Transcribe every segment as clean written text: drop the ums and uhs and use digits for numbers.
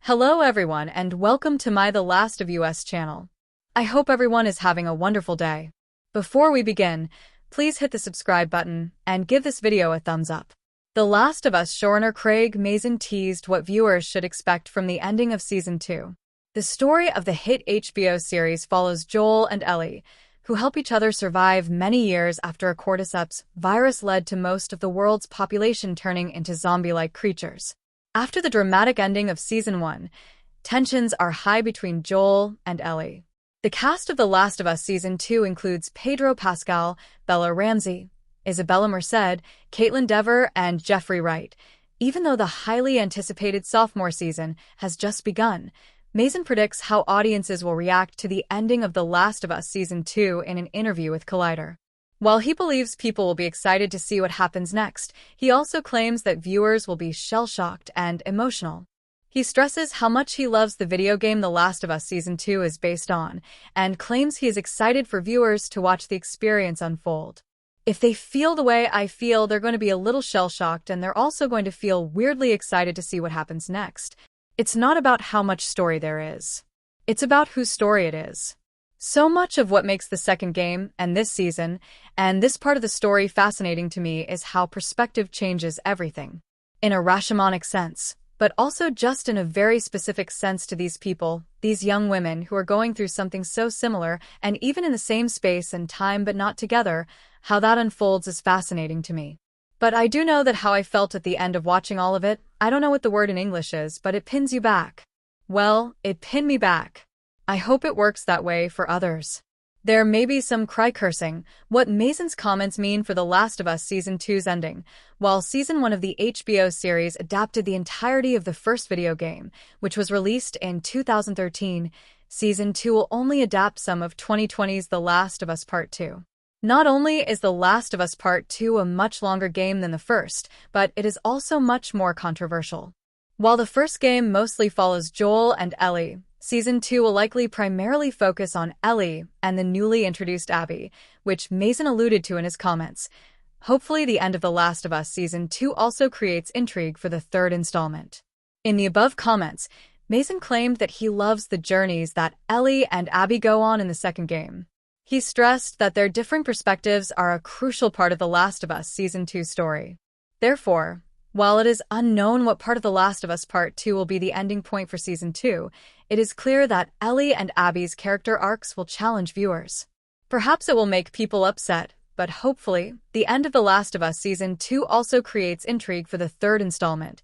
Hello everyone and welcome to my The Last of Us channel. I hope everyone is having a wonderful day. Before we begin, please hit the subscribe button and give this video a thumbs up. The Last of Us showrunner Craig Mazin teased what viewers should expect from the ending of Season 2. The story of the hit HBO series follows Joel and Ellie, who help each other survive many years after a cordyceps virus led to most of the world's population turning into zombie-like creatures. After the dramatic ending of Season 1, tensions are high between Joel and Ellie. The cast of The Last of Us Season 2 includes Pedro Pascal, Bella Ramsey, Isabela Merced, Caitlin Dever, and Jeffrey Wright. Even though the highly anticipated sophomore season has just begun, Mazin predicts how audiences will react to the ending of The Last of Us Season 2 in an interview with Collider. While he believes people will be excited to see what happens next, he also claims that viewers will be shell-shocked and emotional. He stresses how much he loves the video game The Last of Us Season 2 is based on, and claims he is excited for viewers to watch the experience unfold. If they feel the way I feel, they're going to be a little shell-shocked, and they're also going to feel weirdly excited to see what happens next. It's not about how much story there is. It's about whose story it is. So much of what makes the second game and this season, and this part of the story fascinating to me, is how perspective changes everything. In a Rashomonic sense, but also just in a very specific sense to these people, these young women who are going through something so similar and even in the same space and time but not together, how that unfolds is fascinating to me. But I do know that how I felt at the end of watching all of it, I don't know what the word in English is, but it pins you back. Well, it pinned me back. I hope it works that way for others. There may be some cry-cursing, what Mazin's comments mean for The Last of Us Season 2's ending. While Season 1 of the HBO series adapted the entirety of the first video game, which was released in 2013, Season 2 will only adapt some of 2020's The Last of Us Part 2. Not only is The Last of Us Part 2 a much longer game than the first, but it is also much more controversial. While the first game mostly follows Joel and Ellie, Season 2 will likely primarily focus on Ellie and the newly introduced Abby, which Mazin alluded to in his comments. Hopefully the end of The Last of Us Season 2 also creates intrigue for the third installment. In the above comments, Mazin claimed that he loves the journeys that Ellie and Abby go on in the second game. He stressed that their differing perspectives are a crucial part of The Last of Us Season 2 story. Therefore, while it is unknown what part of The Last of Us Part 2 will be the ending point for Season 2, it is clear that Ellie and Abby's character arcs will challenge viewers. Perhaps it will make people upset, but hopefully, the end of The Last of Us Season 2 also creates intrigue for the third installment.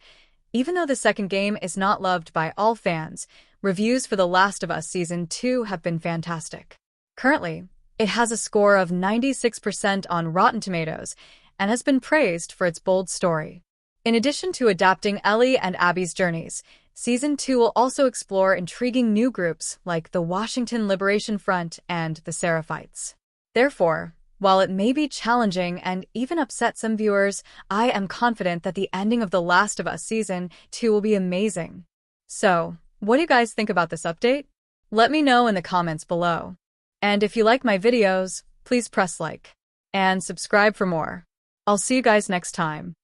Even though the second game is not loved by all fans, reviews for The Last of Us Season 2 have been fantastic. Currently, it has a score of 96% on Rotten Tomatoes and has been praised for its bold story. In addition to adapting Ellie and Abby's journeys, Season 2 will also explore intriguing new groups like the Washington Liberation Front and the Seraphites. Therefore, while it may be challenging and even upset some viewers, I am confident that the ending of The Last of Us Season 2 will be amazing. So, what do you guys think about this update? Let me know in the comments below. And if you like my videos, please press like and subscribe for more. I'll see you guys next time.